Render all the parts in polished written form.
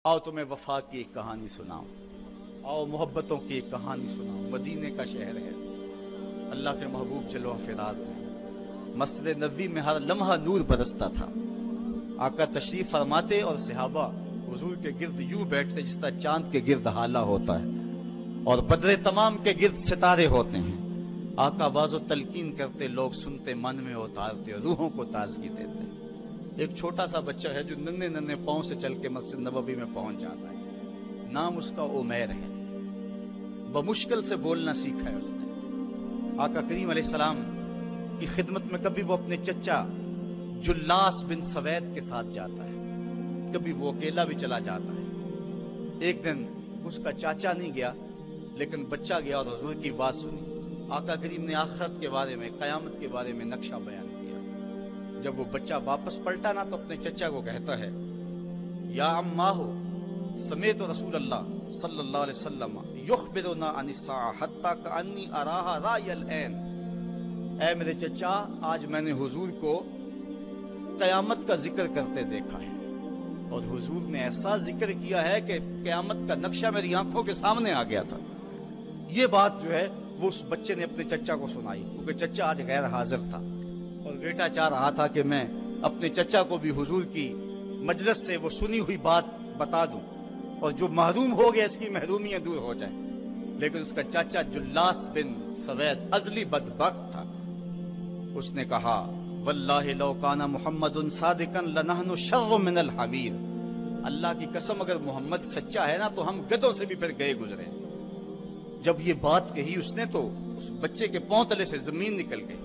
آؤ تمہیں وفا کی ایک کہانی سناؤں، آؤ محبتوں کی ایک کہانی سناؤں۔ مدینے کا شہر ہے، اللہ کے محبوب جلوہ فراز ہے۔ مسجد نبوی میں ہر لمحہ نور برستا تھا۔ آقا تشریف فرماتے اور صحابہ حضور کے گرد یوں بیٹھتے جس طرح چاند کے گرد ہالہ ہوتا ہے اور بدر تمام کے گرد ستارے ہوتے ہیں۔ آقا واضح و تلقین کرتے، لوگ سنتے، من میں اتارتے اور روحوں کو تازگی دیتے۔ ایک چھوٹا سا بچہ ہے جو ننھے ننھے پاؤں سے چل کے مسجد نبوی میں پہنچ جاتا ہے۔ نام اس کا عمیر ہے۔ بمشکل سے بولنا سیکھا ہے اس نے۔ آقا کریم علیہ السلام کی خدمت میں کبھی وہ اپنے چچا جلاس بن سوید کے ساتھ جاتا ہے، کبھی وہ اکیلا بھی چلا جاتا ہے۔ ایک دن اس کا چاچا نہیں گیا لیکن بچہ گیا اور حضور کی بات سنی۔ آقا کریم نے آخرت کے بارے میں، قیامت کے بارے میں نقشہ بیان کیا۔ جب وہ بچہ واپس پلٹا نا تو اپنے چچا کو کہتا ہے، یا اماہو سمیت رسول اللہ صلی اللہ علیہ وسلم یخبرنا عن الساعہ حتی کانی اراہا رای العین۔ اے میرے چچا، آج میں نے حضور کو قیامت کا ذکر کرتے دیکھا ہے، اور حضور نے ایسا ذکر کیا ہے کہ قیامت کا نقشہ میری آنکھوں کے سامنے آ گیا تھا۔ یہ بات جو ہے وہ اس بچے نے اپنے چچا کو سنائی، کیونکہ چچا آج غیر حاضر تھا اور بیٹا چاہ رہا تھا کہ میں اپنے چچا کو بھی حضور کی مجلس سے وہ سنی ہوئی بات بتا دوں اور جو محروم ہو گیا اس کی محرومیاں دور ہو جائیں۔ لیکن اس کا چاچا جلاس بن سوید ازلی بدبخت تھا۔ اس نے کہا، واللہ لو کان محمد صادقا لنحن شر من الحمیر۔ اللہ کی قسم اگر محمد سچا ہے نا تو ہم گدھوں سے بھی پھر گئے گزرے۔ جب یہ بات کہی اس نے تو اس بچے کے پاؤں تلے سے زمین نکل گئی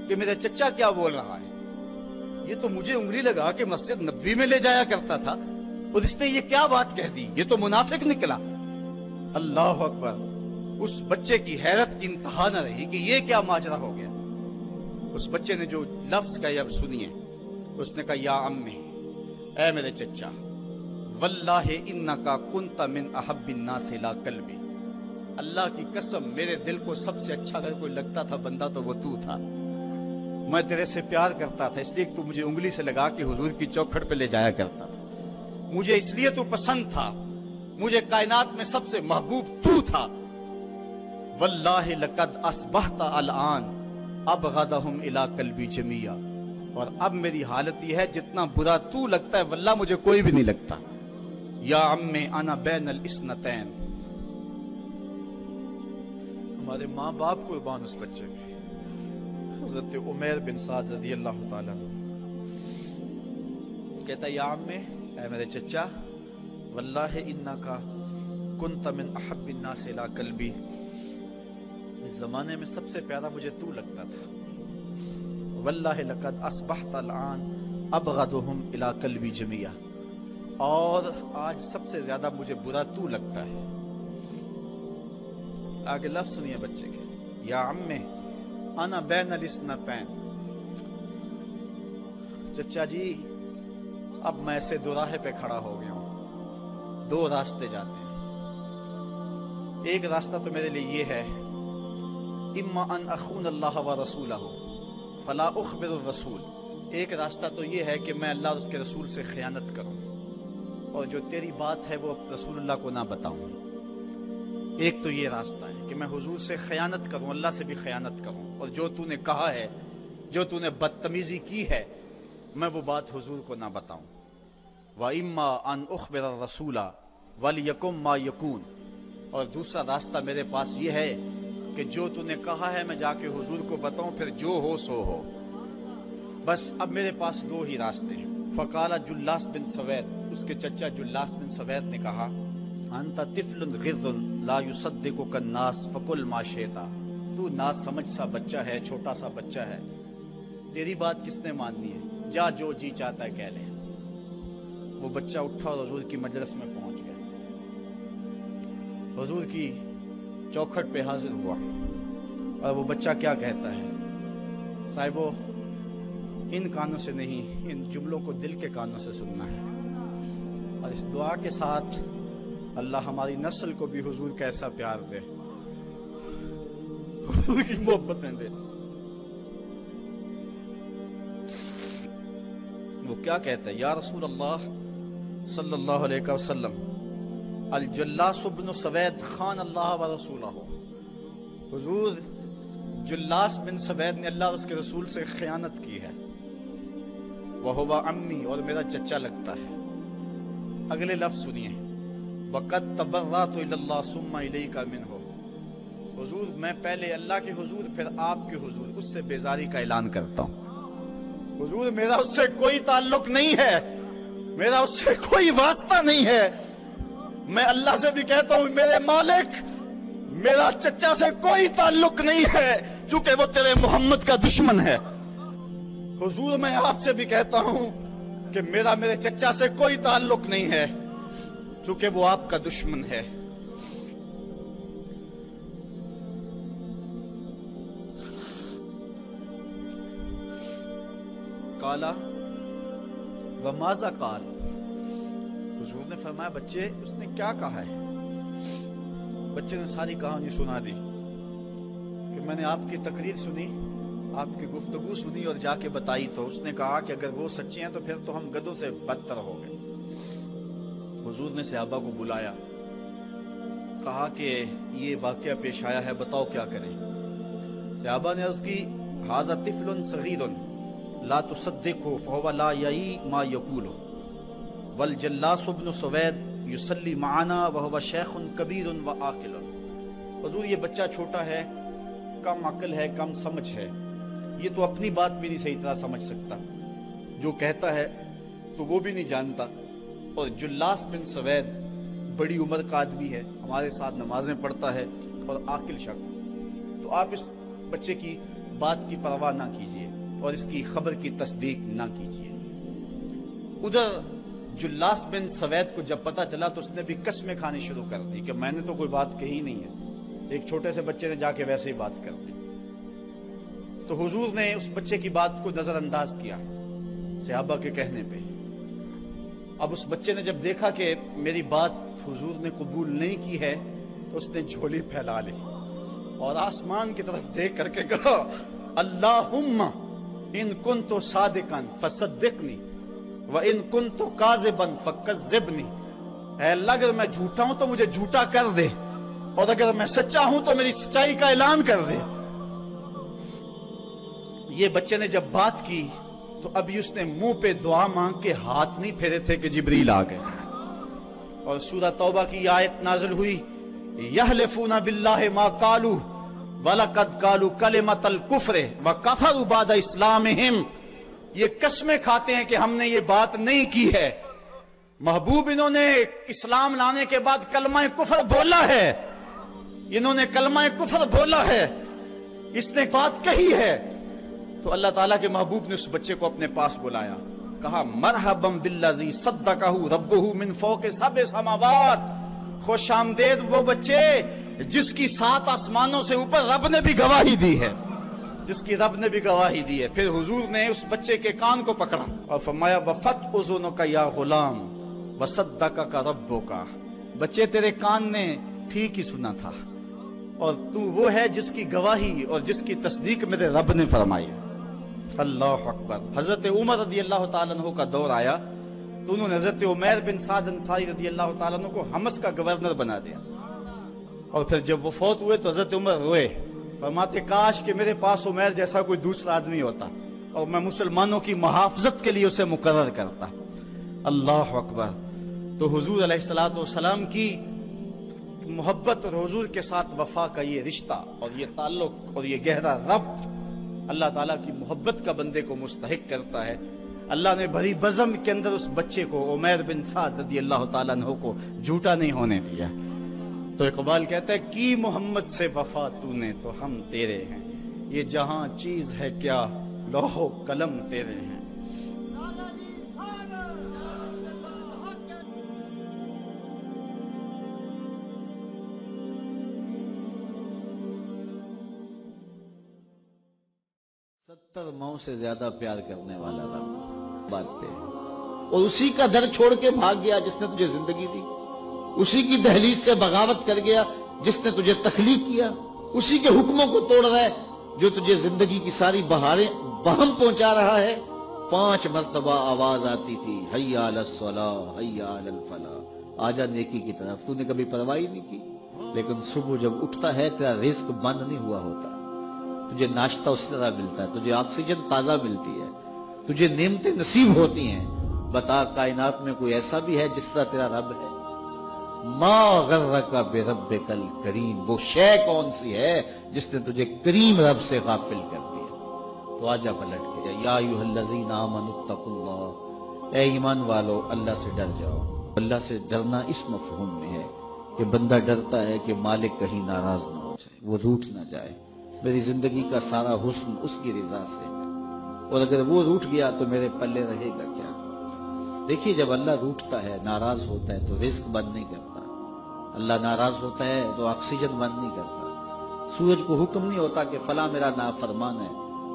کہ میرا چچا کیا بول رہا ہے۔ یہ تو مجھے انگلی لگا کے مسجد نبوی میں لے جایا کرتا تھا اور اس نے یہ کیا بات کہہ دی، یہ تو منافق نکلا۔ اللہ اکبر! اس بچے کی حیرت کی انتہا نہ رہی کہ یہ کیا ماجرا ہو گیا۔ اس بچے نے جو لفظ کہا اب سنیے، اس نے کہا، یا امی، اے میرے چچا، واللہ انکا کنت من احب الناس الی قلبی۔ اللہ کی قسم میرے دل کو سب سے اچھا اگر کوئی لگتا تھا بندہ تو وہ تو تھا۔ میں تیرے سے پیار کرتا تھا اس لیے کہ تو مجھے انگلی سے لگا کے حضور کی چوکھٹ پہ لے جایا کرتا تھا۔ مجھے اس لیے تو پسند تھا، مجھے کائنات میں سب سے محبوب تو تھا۔ واللہ لقد اصبحت الان ابغضهم الی قلبی جمیعا۔ اور اب میری حالت یہ ہے جتنا برا تو لگتا ہے واللہ مجھے کوئی بھی نہیں لگتا۔ یا امی انا بین الاثنتین۔ ہمارے ماں باپ قربان اس بچے پہ۔ حضرت عمیر بن سعد رضی اللہ تعالیٰ عنہ کہتا ہے، یا امی، اے میرے چچا، واللہ انکا کنت من احب الناس الی قلبی۔ اس زمانے میں سب سے پیارا مجھے تو لگتا تھا۔ واللہ لقد اصبحت الان ابغضهم الی قلبی جمیعا۔ اور آج سب سے زیادہ مجھے برا تو لگتا ہے۔ آگے لفظ سنیے بچے کے، یا امی انا بین الاثنتین۔ چچا جی، اب میں ایسے دو راہے پہ کھڑا ہو گیا ہوں، دو راستے جاتے ہیں۔ ایک راستہ تو میرے لیے یہ ہے، اما ان اخون اللہ و رسولہ فلا اخبر الرسول۔ ایک راستہ تو یہ ہے کہ میں اللہ اور اس کے رسول سے خیانت کروں اور جو تیری بات ہے وہ رسول اللہ کو نہ بتاؤں۔ ایک تو یہ راستہ ہے کہ میں حضور سے خیانت کروں، اللہ سے بھی خیانت کروں، اور جو تو نے کہا ہے، جو تو نے بدتمیزی کی ہے، میں وہ بات حضور کو نہ بتاؤں۔ وَإِمَّا أَنْ أُخْبِرَ الرَّسُولَ وَلِيَكُنْ مَا يَكُونُ۔ اور دوسرا راستہ میرے پاس یہ ہے کہ جو تو نے کہا ہے میں جا کے حضور کو بتاؤں، پھر جو ہو سو ہو۔ بس اب میرے پاس دو ہی راستے ہیں۔ فقال جلاس بن سوید، اس کے چچا جلاس بن سوید نے کہا، انت طفل غض لا یصدقک الناس فقل ما شئت۔ تو نا سمجھ سا بچہ ہے، چھوٹا سا بچہ ہے، تیری بات کس نے ماننی ہے، جا جو جی چاہتا ہے کہہ لے۔ وہ بچہ اٹھا اور حضور کی مجلس میں پہنچ گیا، حضور کی چوکھٹ پہ حاضر ہوا، اور وہ بچہ کیا کہتا ہے، صاحبو ان کانوں سے نہیں، ان جملوں کو دل کے کانوں سے سننا ہے، اور اس دعا کے ساتھ اللہ ہماری نسل کو بھی حضور کا ایسا پیار دے، حضور کی محبتیں دے۔ وہ کیا کہتا ہے، یا رسول اللہ صلی اللہ علیہ وسلم الجلاس بن سوید خان اللہ و رسولہ، حضور جلاس بن سوید نے اللہ اور اس کے رسول سے خیانت کی ہے، وہو امی، اور میرا چچا لگتا ہے۔ اگلے لفظ سنیے، وَقَدْ تَبَرَّأْتُ إِلَى اللَّهِ ثُمَّ إِلَيْكَ مِنْهُ، حضور میں پہلے اللہ کے حضور پھر آپ کے حضور اس سے بیزاری کا اعلان کرتا ہوں۔ حضور میرا اس سے کوئی تعلق نہیں ہے، میرا اس سے کوئی واسطہ نہیں ہے۔ میں اللہ سے بھی کہتا ہوں میرے مالک، میرا چچا سے کوئی تعلق نہیں ہے چونکہ وہ تیرے محمد کا دشمن ہے۔ حضور میں آپ سے بھی کہتا ہوں کہ میرا میرے چچا سے کوئی تعلق نہیں ہے چونکہ وہ آپ کا دشمن ہے۔ کالا وماذا قال، حضور نے فرمایا بچے اس نے کیا کہا ہے؟ بچے نے ساری کہانی سنا دی کہ میں نے آپ کی تقریر سنی، آپ کی گفتگو سنی اور جا کے بتائی تو اس نے کہا کہ اگر وہ سچے ہیں تو پھر تو ہم گدھوں سے بدتر ہو گئے۔ حضور نے صحابہ کو بلایا، کہا کہ یہ واقعہ پیش آیا ہے، بتاؤ کیا کریں۔ صحابہ نے عرض کی ھذا طفل صغیر لا تصدقه فهو لا یعی ما یقول والجلاس بن سوید یصلی معنا وهو شیخ کبیر وعاقل، حضور یہ بچہ چھوٹا ہے، کم عقل ہے، کم سمجھ ہے، یہ تو اپنی بات بھی نہیں صحیح طرح سمجھ سکتا، جو کہتا ہے تو وہ بھی نہیں جانتا، اور جلاس بن سوید بڑی عمر کا آدمی ہے، ہمارے ساتھ نمازیں پڑھتا ہے اور عاقل شخص، تو آپ اس بچے کی بات کی پرواہ نہ کیجیے اور اس کی خبر کی تصدیق نہ کیجیے۔ ادھر جلاس بن سوید کو جب پتا چلا تو اس نے بھی قسمیں کھانی شروع کر دی کہ میں نے تو کوئی بات کہی نہیں ہے، ایک چھوٹے سے بچے نے جا کے ویسے ہی بات کر دی۔ تو حضور نے اس بچے کی بات کو نظر انداز کیا صحابہ کے کہنے پہ۔ اب اس بچے نے جب دیکھا کہ میری بات حضور نے قبول نہیں کی ہے تو اس نے جھولی پھیلا لی اور آسمان کی طرف دیکھ کر کے کہا اللہم ان کنت صادقا فصدقنی وان کنت کاذبا فکذبنی، اے اللہ اگر میں جھوٹا ہوں تو مجھے جھوٹا کر دے اور اگر میں سچا ہوں تو میری سچائی کا اعلان کر دے۔ یہ بچے نے جب بات کی تو ابھی اس نے منہ پہ دعا مانگ کے ہاتھ نہیں پھیرے تھے کہ جبریل آ گئے، اور سورہ توبہ کی آیت نازل ہوئی یحلفون باللہ ما قالوا وَلَقَدْ قَالُوا كَلِمَةَ الْكُفْرِ وَكَفَرُوا بَعْدَ إِسْلَامِهِمْ، یہ قسمیں کھاتے ہیں کہ ہم نے یہ بات نہیں کی ہے، محبوب انہوں نے اسلام لانے کے بعد کلمہ کفر بولا ہے، انہوں نے کلمہ کفر بولا ہے، اس نے بات کہی ہے۔ تو اللہ تعالیٰ کے محبوب نے اس بچے کو اپنے پاس بلایا، کہا مرحبا بالذی صدقہ ربہ من فوق سبع سماوات، خوش آمدید وہ بچے جس کی 7 آسمانوں سے اوپر رب نے بھی گواہی دی ہے، جس کی رب نے بھی گواہی دی ہے۔ پھر حضور نے اس بچے کے کان کو پکڑا اور فرمایا وفت اذنک یا غلام وصدقک ربک، بچے تیرے کان نے ٹھیک ہی سنا تھا اور تو وہ ہے جس کی گواہی اور جس کی تصدیق میرے رب نے فرمائی۔ اللہ اکبر۔ حضرت عمر رضی اللہ تعالیٰ عنہ کا دور آیا تو انہوں نے حضرت عمیر بن سعد انصاری رضی اللہ تعالیٰ عنہ کو حمص کا گورنر بنا دیا، اور پھر جب وہ فوت ہوئے تو حضرت عمر روئے، فرماتے کاش کہ میرے پاس عمیر جیسا کوئی دوسرا آدمی ہوتا اور میں مسلمانوں کی محافظت کے لیے اسے مقرر کرتا۔ اللہ اکبر۔ تو حضور علیہ الصلوۃ والسلام کی محبت اور حضور کے ساتھ وفا کا یہ رشتہ اور یہ تعلق اور یہ گہرا ربط اللہ تعالیٰ کی محبت کا بندے کو مستحق کرتا ہے۔ اللہ نے بھری بزم کے اندر اس بچے کو عمیر بن سعد رضی اللہ تعالیٰ عنہ کو جھوٹا نہیں ہونے دیا۔ تو اقبال کہتا ہے کی محمد سے وفا تو نے تو ہم تیرے ہیں، یہ جہاں چیز ہے کیا لوح و قلم تیرے ہیں۔ ستر ماؤں سے زیادہ پیار کرنے والا رب بات پہ، اور اسی کا در چھوڑ کے بھاگ گیا جس نے تجھے زندگی دی، اسی کی دہلیز سے بغاوت کر گیا جس نے تجھے تخلیق کیا، اسی کے حکموں کو توڑ رہا ہے جو تجھے زندگی کی ساری بہاریں بہم پہنچا رہا ہے، 5 مرتبہ آواز آتی تھی حی علی الصلاۃ حی علی الفلاح، آجا نیکی کی طرف، تو نے کبھی پرواہ ہی نہیں کی۔ لیکن صبح جب اٹھتا ہے تیرا رزق بند نہیں ہوا ہوتا، تجھے ناشتہ اس طرح ملتا ہے، تجھے آکسیجن تازہ ملتی ہے، تجھے نعمتیں نصیب ہوتی ہیں۔ بتا کائنات میں کوئی ایسا بھی ہے جس طرح تیرا رب ہے؟ ما غرک بربک الکریم، وہ شے کون سی ہے جس نے تجھے کریم رب سے غافل کر دیا؟ تو آجا پلٹ کے یا ایھا الذین آمنوا اتقوا اللہ، اے ایمان والو اللہ سے ڈر جاؤ۔ اللہ سے ڈرنا اس مفہوم میں ہے کہ بندہ ڈرتا ہے کہ مالک کہیں ناراض نہ ہو جائے، وہ روٹھ نہ جائے، میری زندگی کا سارا حسن اس کی رضا سے ہے، اور اگر وہ روٹھ گیا تو میرے پلے رہے گا کیا؟ دیکھیے جب اللہ روٹھتا ہے، ناراض ہوتا ہے تو رزق بند نہیں کرتا، اللہ ناراض ہوتا ہے تو آکسیجن بند نہیں کرتا، سورج کو حکم نہیں ہوتا کہ فلاں میرا نافرمان ہے،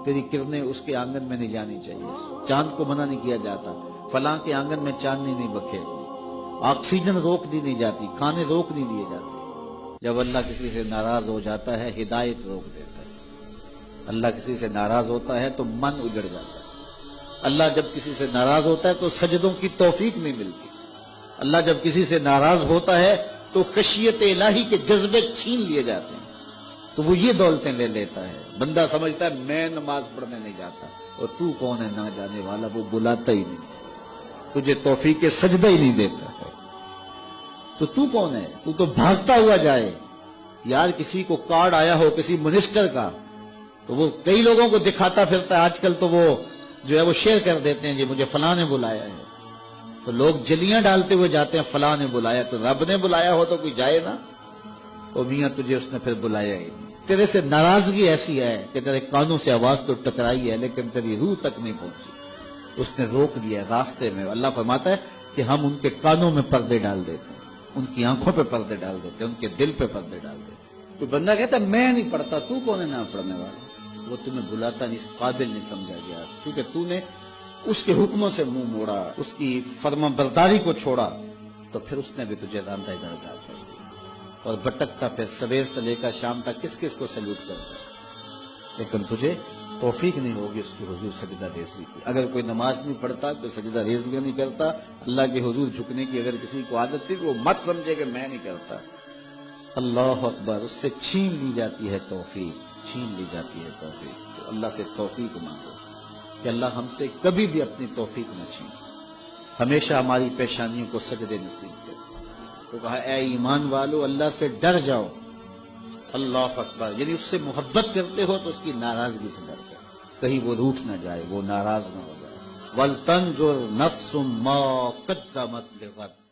تیری کرنیں اس کے آنگن میں نہیں جانی چاہیے، چاند کو منع نہیں کیا جاتا فلاں کے آنگن میں چاندنی نہیں بکھیرنی، آکسیجن روک دی نہیں جاتی، کھانے روک نہیں دیے جاتے۔ جب اللہ کسی سے ناراض ہو جاتا ہے ہدایت روک دیتا ہے، اللہ کسی سے ناراض ہوتا ہے تو من اجڑ جاتا ہے، اللہ جب کسی سے ناراض ہوتا ہے تو سجدوں کی توفیق نہیں ملتی، اللہ جب کسی سے ناراض ہوتا ہے تو خشیت الہی کے جذبے چھین لیے جاتے ہیں، تو وہ یہ دولتیں لے لیتا ہے۔ بندہ سمجھتا ہے میں نماز پڑھنے نہیں جاتا، اور تو کون ہے نہ جانے والا، وہ بلاتا ہی نہیں، تجھے توفیق سجدہ ہی نہیں دیتا ہے، تو کون ہے؟ تو بھاگتا ہوا جائے۔ یار کسی کو کارڈ آیا ہو کسی منسٹر کا تو وہ کئی لوگوں کو دکھاتا پھرتا ہے، آج کل تو وہ جو ہے وہ شیئر کر دیتے ہیں جی مجھے فلاں نے بلایا ہے، تو لوگ جلیاں ڈالتے ہوئے جاتے ہیں فلاں نے بلایا، تو رب نے بلایا ہو تو کوئی جائے نا؟ او میاں تجھے اس نے پھر بلایا ہی نہیں، تیرے سے ناراضگی ایسی ہے کہ تیرے کانوں سے آواز تو ٹکرائی ہے لیکن تیری روح تک نہیں پہنچی، اس نے روک دیا ہے راستے میں۔ اللہ فرماتا ہے کہ ہم ان کے کانوں میں پردے ڈال دیتے ہیں، ان کی آنکھوں پہ پردے ڈال دیتے ہیں، ان کے دل پہ پردے ڈال دیتے ہیں۔ تو بندہ کہتا ہے میں نہیں پڑھتا، تو کون ہے نہ پڑھنے والا؟ وہ تمہیں بلاتا نہیں، اس قابل نہیں سمجھا گیا، کیونکہ تو نے اس کے حکموں سے منہ موڑا، اس کی فرما برداری کو چھوڑا، تو پھر اس نے بھی تجھے راندہ درگاہ کر دیا، اور بھٹکتا پھر سویر سے لے کر شام تک کس کس کو سلوٹ کرتا ہے، لیکن تجھے توفیق نہیں ہوگی اس کی حضور سجدہ ریزی کی۔ اگر کوئی نماز نہیں پڑھتا، کوئی سجدہ ریزی نہیں کرتا، اللہ کے حضور جھکنے کی اگر کسی کو عادت تھی وہ مت سمجھے کہ میں نہیں کرتا، اللہ اکبر، اس سے چھین لی جاتی ہے توفیق، چھین لی جاتی ہے توفیق۔ تو اللہ سے توفیق مانگو کہ اللہ ہم سے کبھی بھی اپنی توفیق نہ چھین، ہمیشہ ہماری پیشانیوں کو سجدے نصیب کرے۔ تو کہا اے ایمان والو اللہ سے ڈر جاؤ، اللہ اکبر، یعنی اس سے محبت کرتے ہو تو اس کی ناراضگی سے ڈر جاؤ، کہیں وہ روٹھ نہ جائے، وہ ناراض نہ ہو جائے۔ وَلْتَنْظُرْ نَفْسٌ مَا قَدَّمَتْ لِغَدٍ،